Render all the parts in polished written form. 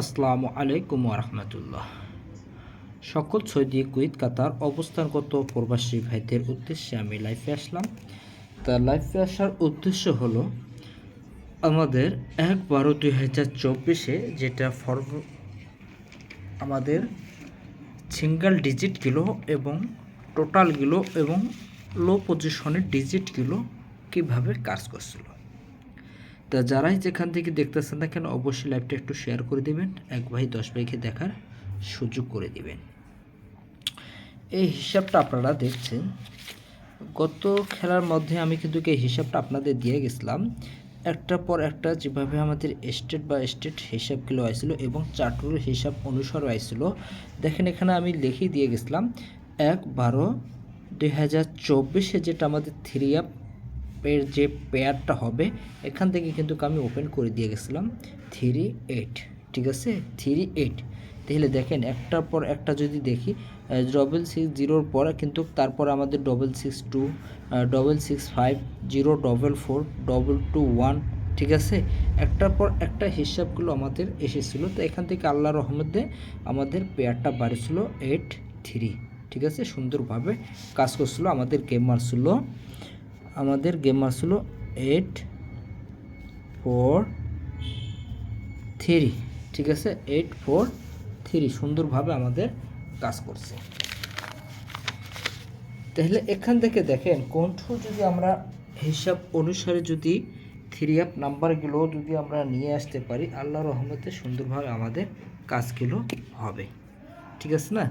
আসসালামু আলাইকুম রাহমাতুল্লাহ। সকল সৌদি, কুয়েত, কাতার অবস্থানগত প্রবাসী ভাইদের উদ্দেশ্যে আমি লাইভে আসলাম। তা লাইভে আসার উদ্দেশ্য হলো আমাদের 1/12/2024 যেটা আমাদের সিঙ্গেল ডিজিটগুলো এবং টোটালগুলো এবং লো পজিশনের ডিজিটগুলো কীভাবে কাজ করছিল। তা যারাই যেখান থেকে দেখতেছেন না কেন অবশ্যই লাইভটা একটু শেয়ার করে দেবেন, 1 ভাই 10 ভাইকে দেখার সুযোগ করে দিবেন। এই হিসাবটা আপনারা দেখছেন, গত খেলার মধ্যে আমি কিন্তু এই হিসাবটা আপনাদের দিয়ে গেছিলাম একটার পর একটা, যেভাবে আমাদের স্টেট বা স্টেট হিসাবগুলো আসছিল এবং চার্টের হিসাব অনুসারে আসছিল। দেখেন এখানে আমি লিখে দিয়ে গেছিলাম 1/12/2024 যেটা আমাদের 3 এর যে পেয়ারটা হবে এখান থেকে কিন্তু আমি ওপেন করে দিয়ে গেছিলাম 38। ঠিক আছে, 38। তাহলে দেখেন একটার পর একটা যদি দেখি 660 পরে কিন্তু তারপর আমাদের 662, 665, 044, 221। ঠিক আছে, একটার পর একটা হিসাবগুলো আমাদের এসেছিলো। তো এখান থেকে আল্লাহর রহমতে আমাদের পেয়ারটা বাড়িছিল 83। ঠিক আছে, সুন্দরভাবে কাজ করছিল। আমাদের গেম মারছিল 843। ঠিক আছে, 843 সুন্দরভাবে আমাদের কাজ করছে। তাহলে এখান থেকে দেখেন কোনঠু যদি আমরা হিসাব অনুসারে যদি 3 নাম্বারগুলো যদি আমরা নিয়ে আসতে পারি, আল্লাহর রহমতে সুন্দরভাবে আমাদের কাজগুলো হবে। ঠিক আছে না?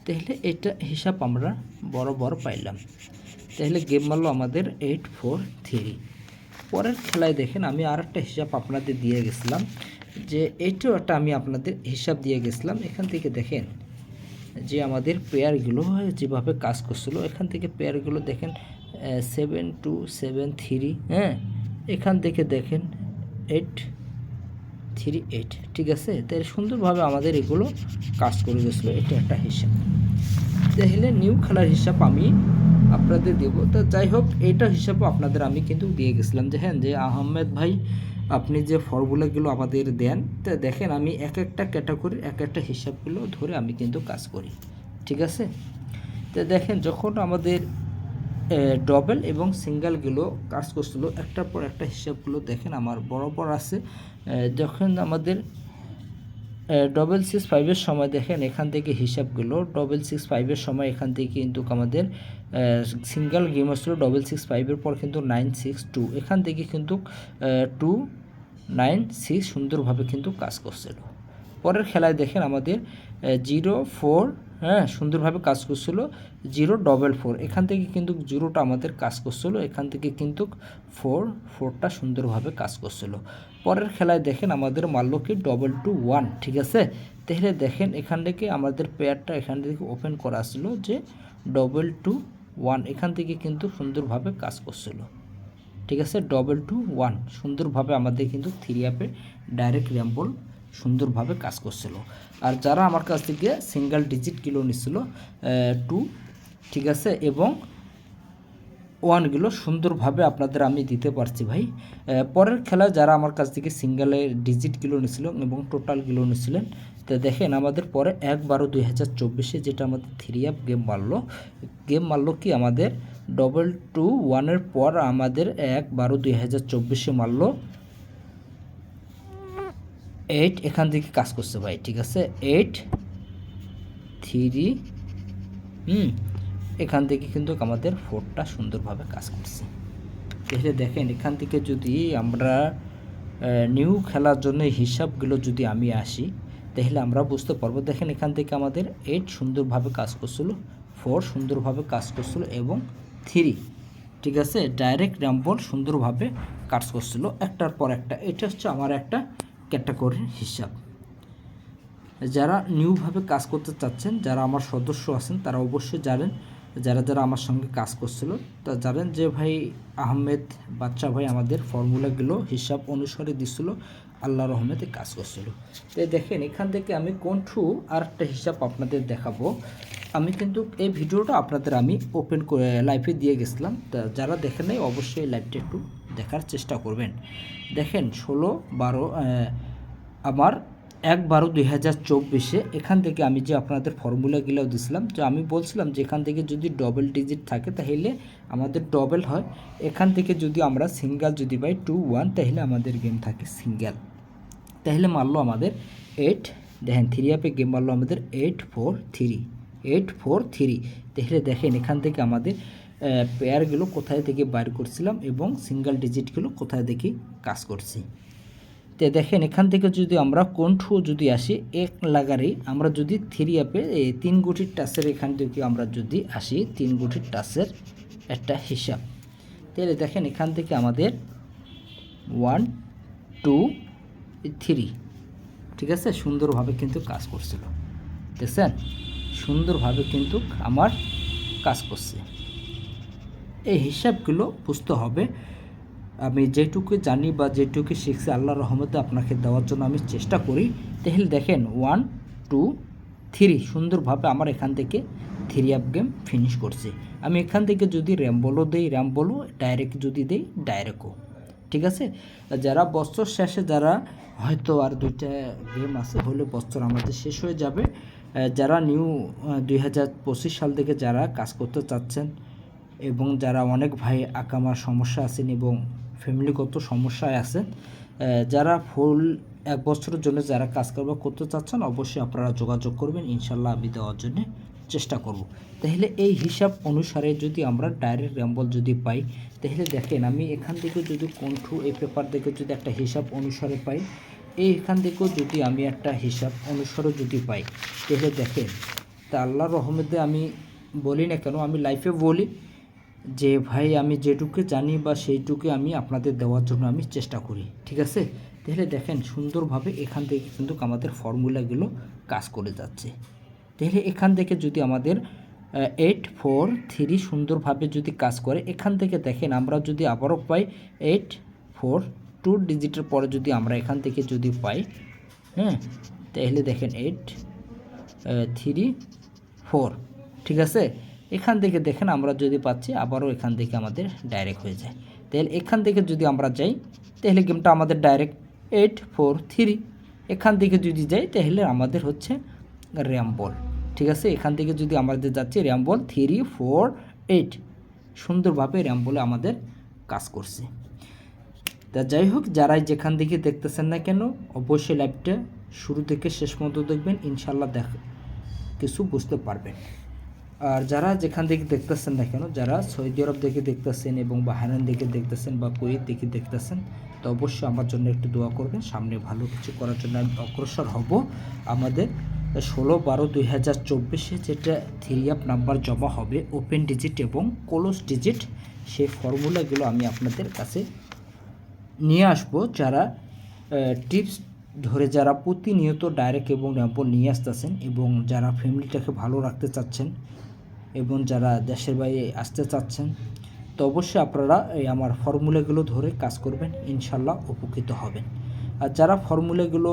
তাহলে এটা হিসাব আমরা বরাবর পাইলাম। তাহলে গেম মারলো আমাদের 843। পরের খেলায় দেখেন আমি আর একটা হিসাব আপনাদের দিয়ে গেছিলাম, যে এইটাও একটা আমি আপনাদের হিসাব দিয়ে গেছিলাম। এখান থেকে দেখেন যে আমাদের পেয়ারগুলো যেভাবে কাজ করছিল, এখান থেকে পেয়ারগুলো দেখেন 7273। হ্যাঁ, এখান থেকে দেখেন 838। ঠিক আছে, তাই সুন্দরভাবে আমাদের এগুলো কাজ করে গেছিলো। এটা একটা হিসাব। তাহলে নিউ খেলার হিসাব আমি আপনাদের দেব। তো যাই হোক, এইটা হিসাবও আপনাদের আমি কিন্তু দিয়ে গেছিলাম যে হ্যাঁ, যে আহমেদ ভাই আপনি যে ফর্মুলাগুলো আমাদের দেন, তা দেখেন আমি এক একটা ক্যাটাগরির এক একটা হিসাবগুলো ধরে আমি কিন্তু কাজ করি। ঠিক আছে, তো দেখেন যখন আমাদের ডবল এবং সিঙ্গেলগুলো কাজ করছিল একটার পর একটা হিসাবগুলো দেখেন আমার বরাবর আছে। যখন আমাদের 665 সময় দেখেন এখান থেকে হিসাবগুলো 665 সময় এখান থেকে কিন্তু আমাদের সিঙ্গেল গেম আসছিল 665 পর কিন্তু 962, এখান থেকে কিন্তু 296 সুন্দরভাবে কিন্তু কাজ করছিল। পরের খেলায় দেখেন আমাদের 04, হ্যাঁ, সুন্দরভাবে কাজ করছিল 044, এখান থেকে কিন্তু 0টা আমাদের কাজ করছিল, এখান থেকে কিন্তু 4টা সুন্দরভাবে কাজ করছিল। পরের খেলায় দেখেন আমাদের মারল কি 221। ঠিক আছে, তাহলে দেখেন এখান থেকে আমাদের পেয়ারটা এখান থেকে ওপেন করা ছিল যে 221, এখান থেকে কিন্তু সুন্দরভাবে কাজ করছিল। ঠিক আছে, 221 সুন্দরভাবে আমাদের কিন্তু 3 ডাইরেক্ট র্যাম্বল সুন্দরভাবে কাজ করছিল। আর যারা আমার কাছ থেকে সিঙ্গেল ডিজিট কিলো নিচ্ছিল 2, ঠিক আছে, এবং 1গুলো সুন্দরভাবে আপনাদের আমি দিতে পারছি ভাই। পরের খেলায় যারা আমার কাছ থেকে সিঙ্গেলের ডিজিটগুলো নিয়েছিল এবং টোটালগুলো নিয়েছিলেন, তো দেখেন আমাদের পরে 1/12/2024 যেটা আমাদের 3 গেম মারলো কি আমাদের 221 পর আমাদের 1/12/2024 মারলো 8, এখান থেকে কাজ করছে ভাই। ঠিক আছে, 8-3, এখান থেকে কিন্তু আমাদের 4টা সুন্দরভাবে কাজ করছে। তাহলে দেখেন এখান থেকে যদি আমরা নিউ খেলার জন্য হিসাবগুলো যদি আমি আসি, তাহলে আমরা বুঝতে পারবো। দেখেন এখান থেকে আমাদের 8 সুন্দরভাবে কাজ করছিল, 4 সুন্দরভাবে কাজ করছিল এবং 3, ঠিক আছে, ডাইরেক্ট র্যাম্বল সুন্দরভাবে কাজ করছিল একটার পর একটা। এটা হচ্ছে আমার একটা ক্যাটাগরির হিসাব। যারা নিউভাবে কাজ করতে চাচ্ছেন, যারা আমার সদস্য আছেন, তারা অবশ্যই জানেন, যারা যারা আমার সঙ্গে কাজ করছিল তা জানেন যে ভাই আহমেদ বাচ্চা ভাই আমাদের ফর্মুলাগুলো হিসাব অনুসারে দিছিল, আল্লাহ রহমতে কাজ করছিল। তো দেখেন এখান থেকে আমি কোনঠু আর একটা হিসাব আপনাদের দেখাবো। আমি কিন্তু এই ভিডিওটা আপনাদের আমি ওপেন করে লাইভে দিয়ে গেছিলাম। তা যারা দেখেন নাই অবশ্যই লাইভটা একটু দেখার চেষ্টা করবেন। দেখেন 16, 12, আমার 1/12/2024 এখান থেকে আমি যে আপনাদের ফর্মুলাগুলো দিছিলাম, যে আমি বলছিলাম যে এখান থেকে যদি ডবল ডিজিট থাকে তাহলে আমাদের ডবল হয়, এখান থেকে যদি আমরা সিঙ্গেল যদি পাই 2 1 তাহলে আমাদের গেম থাকে সিঙ্গেল। তাহলে মারলো আমাদের 8, দেখেন 3 আপে গেম মারলো আমাদের 843। তাহলে দেখেন এখান থেকে আমাদের পেয়ারগুলো কোথায় থেকে বাইর করছিলাম এবং সিঙ্গেল ডিজিটগুলো কোথায় থেকে কাজ করছি। তো দেখেন এখান থেকে যদি আমরা কন্ঠু যদি আসি এক লাগারে আমরা যদি 3 আপে 3 গুটির টাচের এখান থেকে আমরা যদি আসি 3 গুটির টাচের একটা হিসাব, তাহলে দেখেন এখান থেকে আমাদের 1 2 3, ঠিক আছে, সুন্দরভাবে কিন্তু কাজ করছিল, দেখছেন সুন্দরভাবে কিন্তু আমার কাজ করছে। এই হিসাবগুলো বুঝতে হবে, আমি যেটুকু জানি বা যেটুকু শিখছি আল্লাহর রহমতে আপনাকে দেওয়ার জন্য আমি চেষ্টা করি। তাহলে দেখেন 1 2 3 সুন্দরভাবে আমার এখান থেকে 3 আপ গেম ফিনিশ করছে। আমি এখান থেকে যদি র্যাম্বলও দেই র্যাম্বলও, ডাইরেক্ট যদি দেই ডাইরেক্টও, ঠিক আছে। যারা বছর শেষে যারা হয়তো আর 2টা গেম আছে হলে বছর আমাদের শেষ হয়ে যাবে, যারা নিউ 2025 সাল থেকে যারা কাজ করতে চাচ্ছেন এবং যারা অনেক ভাই আকামার সমস্যা আছেন এবং ফ্যামিলিগত সমস্যায় আছেন, যারা ফুল 1 বছরের জন্য যারা কাজ করতে চাচ্ছেন অবশ্যই আপনারা যোগাযোগ করবেন, ইনশাল্লাহ আমি দেওয়ার জন্য চেষ্টা করব। তাহলে এই হিসাব অনুসারে যদি আমরা ডাইরেক্ট র্যাম্বল যদি পাই, তাহলে দেখেন আমি এখান থেকে যদি কন্ঠু এই পেপার থেকে যদি একটা হিসাব অনুসারে পাই, এখান থেকেও যদি আমি একটা হিসাব অনুসারে যদি পাই, তাহলে দেখেন তা আল্লাহর রহমতে আমি বলি না কেন, আমি লাইফে বলি যে ভাই আমি যেটুকু জানি বা সেইটুকু আমি আপনাদের দেওয়ার জন্য আমি চেষ্টা করি, ঠিক আছে। তাহলে দেখেন সুন্দরভাবে এখান থেকে কিন্তু আমাদের ফর্মুলাগুলো কাজ করে যাচ্ছে। তাহলে এখান থেকে যদি আমাদের 8 4 3 সুন্দরভাবে যদি কাজ করে, এখান থেকে দেখেন আমরা যদি আবারও পাই 8 4 2 ডিজিটের পরে যদি আমরা এখান থেকে যদি পাই, হ্যাঁ, তাহলে দেখেন 8 3 4, ঠিক আছে। এখান থেকে দেখেন আমরা যদি পাচ্ছি আবারও এখান থেকে আমাদের ডাইরেক্ট হয়ে যায়। তাহলে এখান থেকে যদি আমরা যাই তাহলে গেমটা আমাদের ডাইরেক্ট 8 4 3, এখান থেকে যদি যাই তাহলে আমাদের হচ্ছে র্যাম্বল, ঠিক আছে। এখান থেকে যদি আমাদের যাচ্ছে র্যাম্বল 3 4 8, সুন্দরভাবে র্যাম্বলে আমাদের কাজ করছে। তা যাই হোক, যারাই যেখান থেকে দেখতেছেন না কেন অবশ্যই লাইভটা শুরু থেকে শেষ পর্যন্ত দেখবেন, ইনশাল্লাহ কিছু বুঝতে পারবেন। আর যারা যেখান থেকে দেখতেছেন না কেন, যারা সৌদি আরব থেকে দেখতেছেন এবং বাহরাইন থেকে দেখতেছেন বা কুয়েত থেকে দেখতেছেন, তো অবশ্যই আমার জন্য একটু দোয়া করবেন, সামনে ভালো কিছু করার জন্য আমি অগ্রসর হব। আমাদের 16/12/2024 যেটা 3 আপ নাম্বার জমা হবে ওপেন ডিজিট এবং ক্লোজ ডিজিট, সেই ফর্মুলাগুলো আমি আপনাদের কাছে নিয়ে আসব। যারা টিপস ধরে যারা প্রতিনিয়ত ডাইরেক্ট এবং র্যাম্বল নিয়ে আসতেছেন এবং যারা ফ্যামিলিটাকে ভালো রাখতে চাচ্ছেন এবং যারা দেশের বাইরে আসতে চাচ্ছেন, তো অবশ্যই আপনারা এই আমার ফর্মুলাগুলো ধরে কাজ করবেন, ইনশাল্লাহ উপকৃত হবেন। আর যারা ফর্মুলাগুলো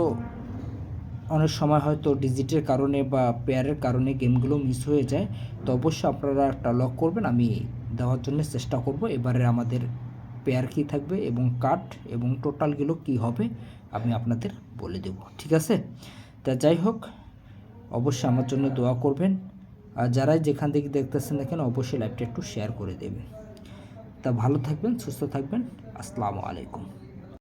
অনেক সময় হয়তো ডিজিটের কারণে বা পেয়ারের কারণে গেমগুলো মিস হয়ে যায়, তো অবশ্যই আপনারা একটা লক করবেন, আমি দেওয়ার জন্য চেষ্টা করব। এবারে আমাদের পেয়ার কী থাকবে এবং কাট এবং টোটালগুলো কি হবে আমি আপনাদের বলে দেব, ঠিক আছে। তা যাই হোক, অবশ্যই আমার জন্য দোয়া করবেন। আর যারাই যেখান থেকে দেখতেছেন দেখেন অবশ্যই লাইভটা একটু শেয়ার করে দেবেন। তা ভালো থাকবেন, সুস্থ থাকবেন, আসসালামু আলাইকুম।